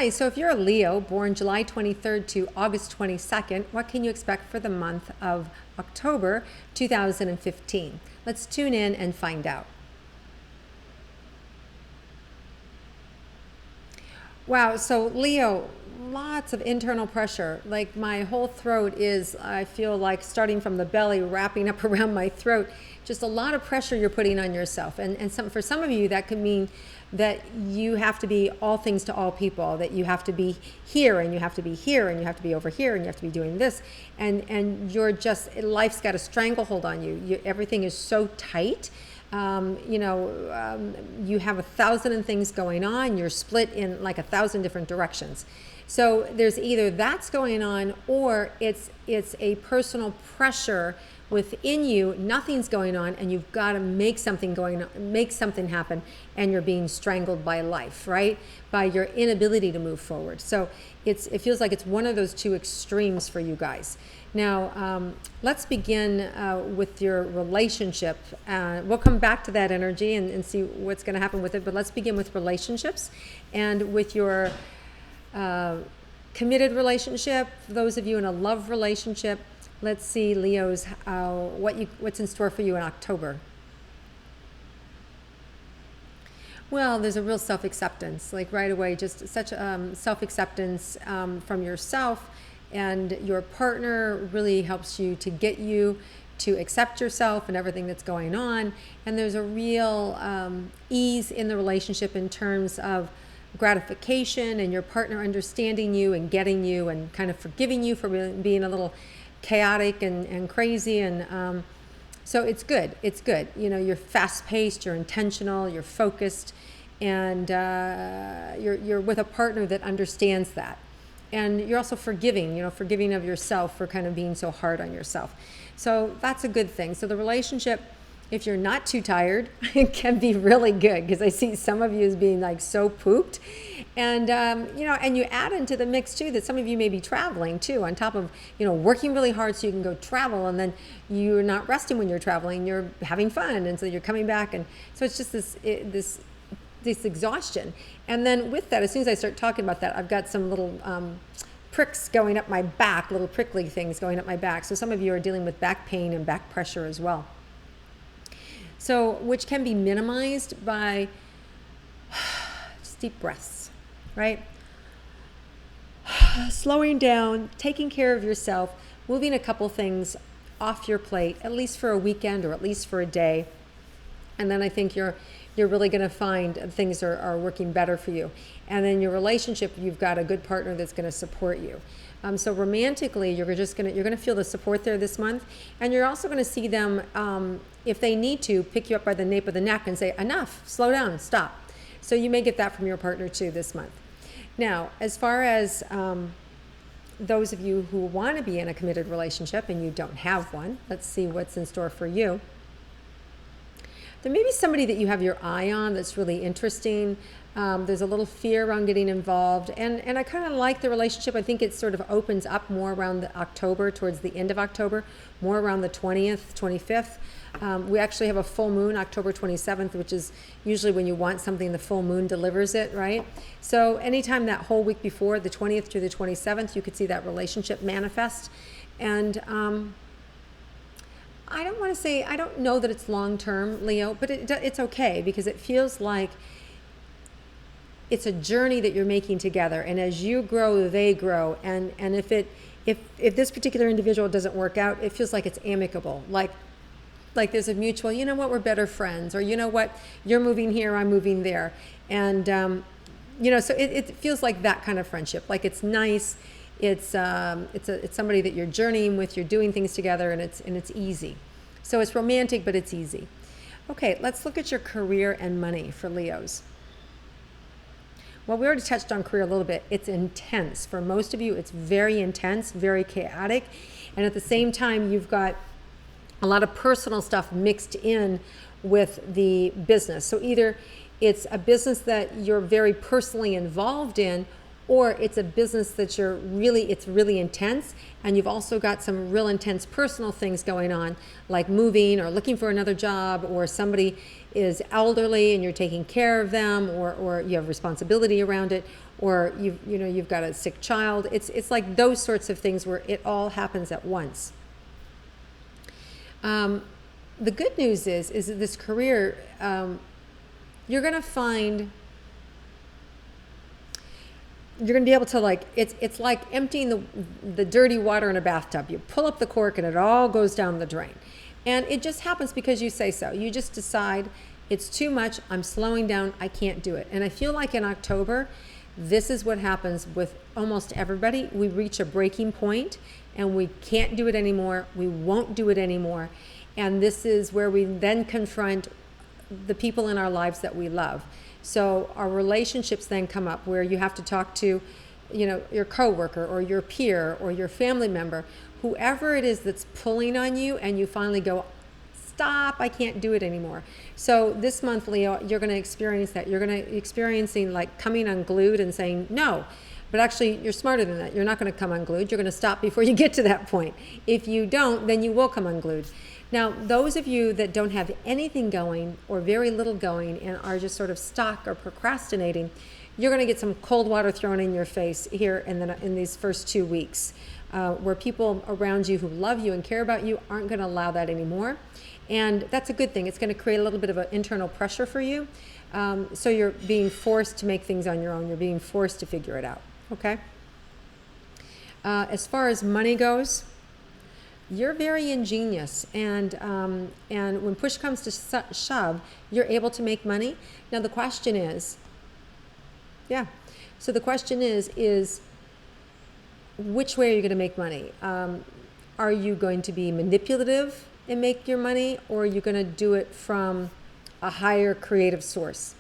Hi, so if you're a Leo, born July 23rd to August 22nd, what can you expect for the month of October 2015? Let's tune in and find out. Wow, so Leo, lots of internal pressure. Like my whole throat is, I feel like starting from the belly, wrapping up around my throat. Just a lot of pressure you're putting on yourself. And for some of you, that could mean that you have to be all things to all people, that you have to be here and you have to be here and you have to be over here and you have to be doing this. And you're just, life's got a stranglehold on you. Everything is so tight. You have 1,000 things going on. You're split in like 1,000 different directions. So there's either that's going on or it's a personal pressure within you. Nothing's going on, and you've got to make something happen, and you're being strangled by life, right? By your inability to move forward. So it feels like it's one of those two extremes for you guys. Now, let's begin with your relationship. We'll come back to that energy and see what's going to happen with it, but let's begin with relationships and with your committed relationship. For those of you in a love relationship, let's see, Leos, what's in store for you in October. Well, there's a real self-acceptance, like right away, just such self-acceptance from yourself. And your partner really helps you to get you to accept yourself and everything that's going on. And there's a real ease in the relationship in terms of gratification and your partner understanding you and getting you and kind of forgiving you for being a little chaotic and crazy. And so it's good. It's good. You know, you're fast-paced, you're intentional, you're focused, and you're with a partner that understands that. And you're also forgiving of yourself for kind of being so hard on yourself. So that's a good thing. So the relationship, if you're not too tired, it can be really good, because I see some of you as being like so pooped. And, and you add into the mix too that some of you may be traveling too, on top of, working really hard so you can go travel, and then you're not resting when you're traveling, you're having fun. And so you're coming back. And so it's just this exhaustion. And then with that, as soon as I start talking about that, I've got some little pricks going up my back, little prickly things going up my back. So some of you are dealing with back pain and back pressure as well. So, which can be minimized by just deep breaths, right? Slowing down, taking care of yourself, moving a couple things off your plate, at least for a weekend or at least for a day. And then I think you're really going to find things are working better for you. And then your relationship, you've got a good partner that's going to support you. So romantically, you're going to feel the support there this month, and you're also going to see them, if they need to, pick you up by the nape of the neck and say, enough, slow down, stop. So you may get that from your partner too this month. Now, as far as those of you who want to be in a committed relationship and you don't have one, let's see what's in store for you. There may be somebody that you have your eye on that's really interesting. There's a little fear around getting involved. And I kind of like the relationship. I think it sort of opens up more around October, towards the end of October, more around the 20th, 25th. We actually have a full moon, October 27th, which is usually when you want something, the full moon delivers it, right? So anytime that whole week before, the 20th to the 27th, you could see that relationship manifest. And I don't know that it's long-term, Leo, but it's okay, because it feels like it's a journey that you're making together. And as you grow, they grow. And if this particular individual doesn't work out, it feels like it's amicable. Like there's a mutual, you know what, we're better friends. Or you know what, you're moving here, I'm moving there. And, so it feels like that kind of friendship. Like it's nice. It's somebody that you're journeying with, you're doing things together, and it's easy. So it's romantic, but it's easy. Okay, let's look at your career and money for Leos. Well, we already touched on career a little bit. It's intense. For most of you, it's very intense, very chaotic. And at the same time, you've got a lot of personal stuff mixed in with the business. So either it's a business that you're very personally involved in, or it's a business that it's really intense, and you've also got some real intense personal things going on, like moving or looking for another job, or somebody is elderly and you're taking care of them, or you have responsibility around it, or you've got a sick child. It's like those sorts of things where it all happens at once. The good news is that this career, you're going to find, you're going to be able to, like, it's like emptying the dirty water in a bathtub. You pull up the cork and it all goes down the drain. And it just happens because you say so. You just decide it's too much. I'm slowing down. I can't do it. And I feel like in October, this is what happens with almost everybody. We reach a breaking point and we can't do it anymore. We won't do it anymore. And this is where we then confront the people in our lives that we love. So our relationships then come up where you have to talk to, your coworker or your peer or your family member, whoever it is that's pulling on you, and you finally go, stop, I can't do it anymore. So this month, Leo, you're going to experience that. You're going to experiencing like coming unglued and saying no. But actually, you're smarter than that. You're not going to come unglued. You're going to stop before you get to that point. If you don't, then you will come unglued. Now, those of you that don't have anything going or very little going and are just sort of stuck or procrastinating, you're going to get some cold water thrown in your face here in these first 2 weeks, where people around you who love you and care about you aren't going to allow that anymore. And that's a good thing. It's going to create a little bit of an internal pressure for you. So you're being forced to make things on your own. You're being forced to figure it out. Okay? As far as money goes, you're very ingenious, and when push comes to shove, you're able to make money. Now the question is, so the question is which way are you going to make money? Are you going to be manipulative and make your money, or are you going to do it from a higher creative source?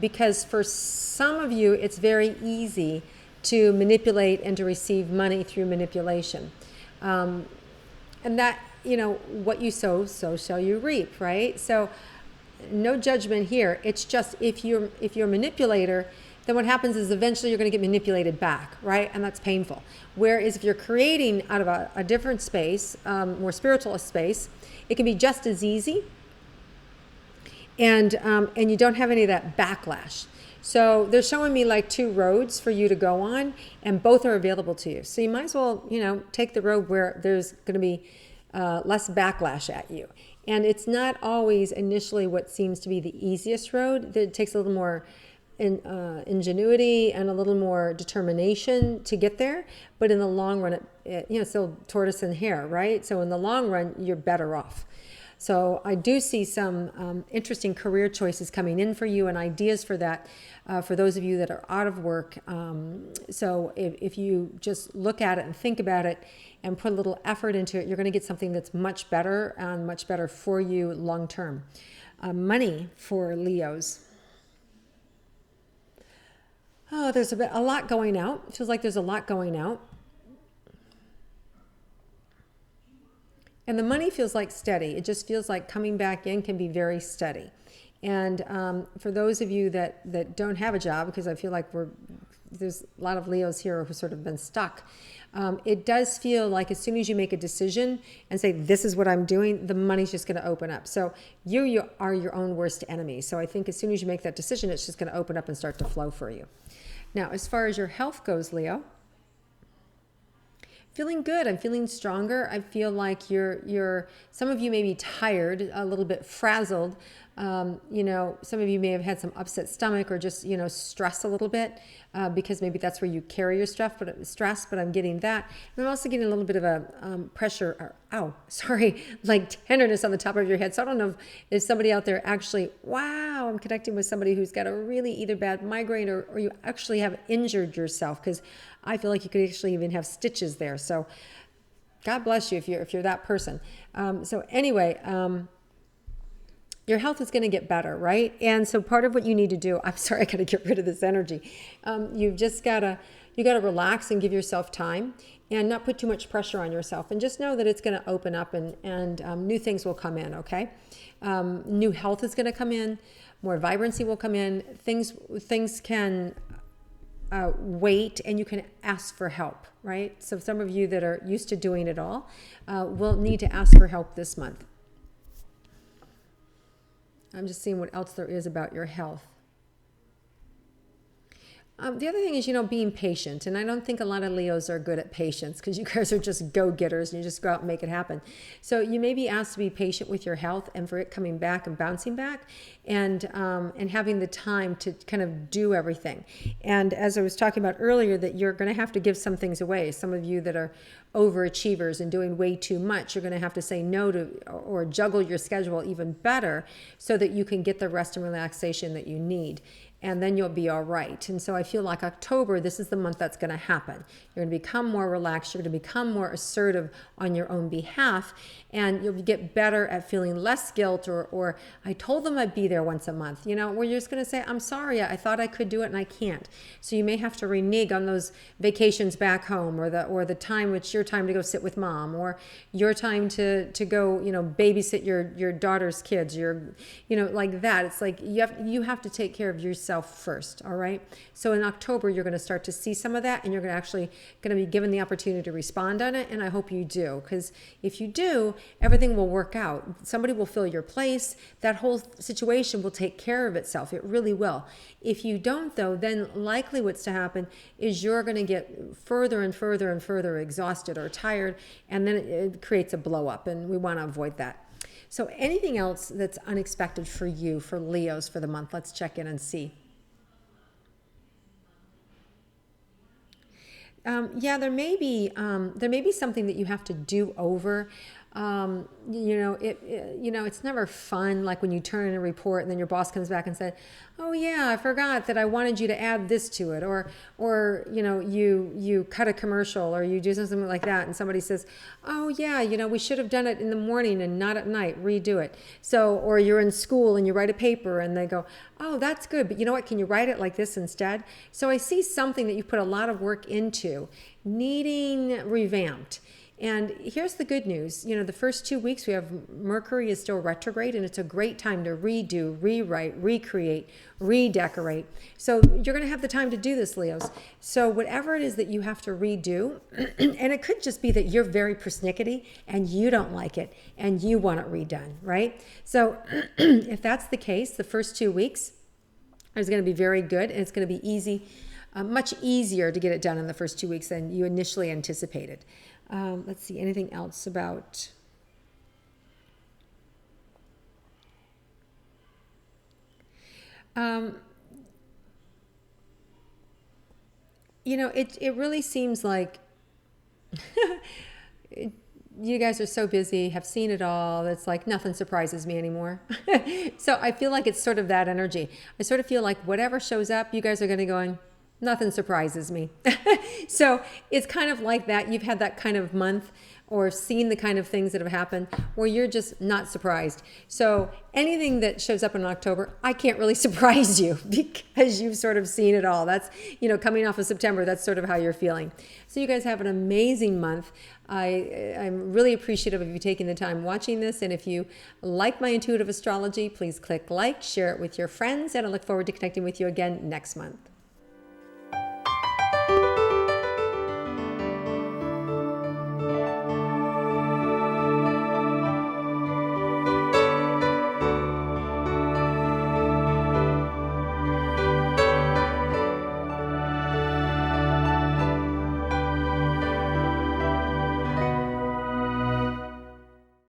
Because for some of you, it's very easy to manipulate and to receive money through manipulation. And that, what you sow, so shall you reap, right? So no judgment here. It's just if you're a manipulator, then what happens is eventually you're going to get manipulated back, right? And that's painful. Whereas if you're creating out of a different space, more spiritual space, it can be just as easy, and you don't have any of that backlash. So they're showing me like 2 roads for you to go on, and both are available to you. So you might as well, take the road where there's going to be less backlash at you. And it's not always initially what seems to be the easiest road. It takes a little more ingenuity and a little more determination to get there. But in the long run, it's still tortoise and hare, right? So in the long run, you're better off. So I do see some interesting career choices coming in for you and ideas for that, for those of you that are out of work. So if you just look at it and think about it and put a little effort into it, you're going to get something that's much better and much better for you long term. Money for Leos. Oh, there's a lot going out. It feels like there's a lot going out. And the money feels like steady. It just feels like coming back in can be very steady. And for those of you that don't have a job, because I feel like there's a lot of Leos here who sort of been stuck, it does feel like as soon as you make a decision and say, this is what I'm doing, the money's just going to open up. So you are your own worst enemy. So I think as soon as you make that decision, it's just going to open up and start to flow for you. Now, as far as your health goes, Leo, feeling good. I'm feeling stronger. I feel like some of you may be tired, a little bit frazzled. Some of you may have had some upset stomach or just, stress a little bit because maybe that's where you carry your stress, but I'm getting that. And I'm also getting a little bit of a pressure, like tenderness on the top of your head. So I don't know if somebody out there actually, wow, I'm connecting with somebody who's got a really either bad migraine or you actually have injured yourself, because I feel like you could actually even have stitches there. So God bless you if you're that person. So anyway, your health is going to get better, right? And so part of what you need to do, I'm sorry, I got to get rid of this energy. You've just got to relax and give yourself time and not put too much pressure on yourself. And just know that it's going to open up and new things will come in, okay? New health is going to come in. More vibrancy will come in. Things can wait, and you can ask for help, right? So some of you that are used to doing it all will need to ask for help this month. I'm just seeing what else there is about your health. The other thing is, being patient. And I don't think a lot of Leos are good at patience because you guys are just go-getters and you just go out and make it happen. So you may be asked to be patient with your health and for it coming back and bouncing back and having the time to kind of do everything. And as I was talking about earlier, that you're going to have to give some things away. Some of you that are overachievers and doing way too much, you're going to have to say no to or juggle your schedule even better so that you can get the rest and relaxation that you need. And then you'll be all right. And so I feel like October, this is the month that's going to happen. You're going to become more relaxed. You're going to become more assertive on your own behalf. And you'll get better at feeling less guilt or I told them I'd be there once a month, where you're just going to say, I'm sorry, I thought I could do it and I can't. So you may have to renege on those vacations back home or the time which your time to go sit with mom or your time to go, babysit your daughter's kids, like that. It's like you have to take care of yourself first. All right. So in October, you're going to start to see some of that and you're going to be given the opportunity to respond on it. And I hope you do, because if you do, everything will work out. Somebody will fill your place. That whole situation will take care of itself. It really will. If you don't, though, then likely what's to happen is you're going to get further and further and further exhausted or tired, and then it creates a blow up, and we want to avoid that. So anything else that's unexpected for you, for Leos, for the month? Let's check in and see. There may be something that you have to do over. It's never fun, like when you turn in a report and then your boss comes back and said, oh yeah, I forgot that I wanted you to add this to it, or you cut a commercial or you do something like that and somebody says, oh yeah, we should have done it in the morning and not at night, redo it. So, or you're in school and you write a paper and they go, oh, that's good, but you know what, can you write it like this instead? So I see something that you put a lot of work into needing revamped. And here's the good news. The first 2 weeks we have Mercury is still retrograde, and it's a great time to redo, rewrite, recreate, redecorate. So you're going to have the time to do this, Leos. So whatever it is that you have to redo, and it could just be that you're very persnickety and you don't like it and you want it redone, right? So if that's the case, the first 2 weeks is going to be very good, and it's going to be easy, much easier to get it done in the first 2 weeks than you initially anticipated. Let's see, anything else about... it really seems like you guys are so busy, have seen it all. It's like nothing surprises me anymore. So I feel like it's sort of that energy. I sort of feel like whatever shows up, you guys are going to go, nothing surprises me. So it's kind of like that. You've had that kind of month or seen the kind of things that have happened where you're just not surprised. So anything that shows up in October, I can't really surprise you because you've sort of seen it all. That's, coming off of September, that's sort of how you're feeling. So you guys have an amazing month. I'm really appreciative of you taking the time watching this. And if you like my intuitive astrology, please click like, share it with your friends, and I look forward to connecting with you again next month.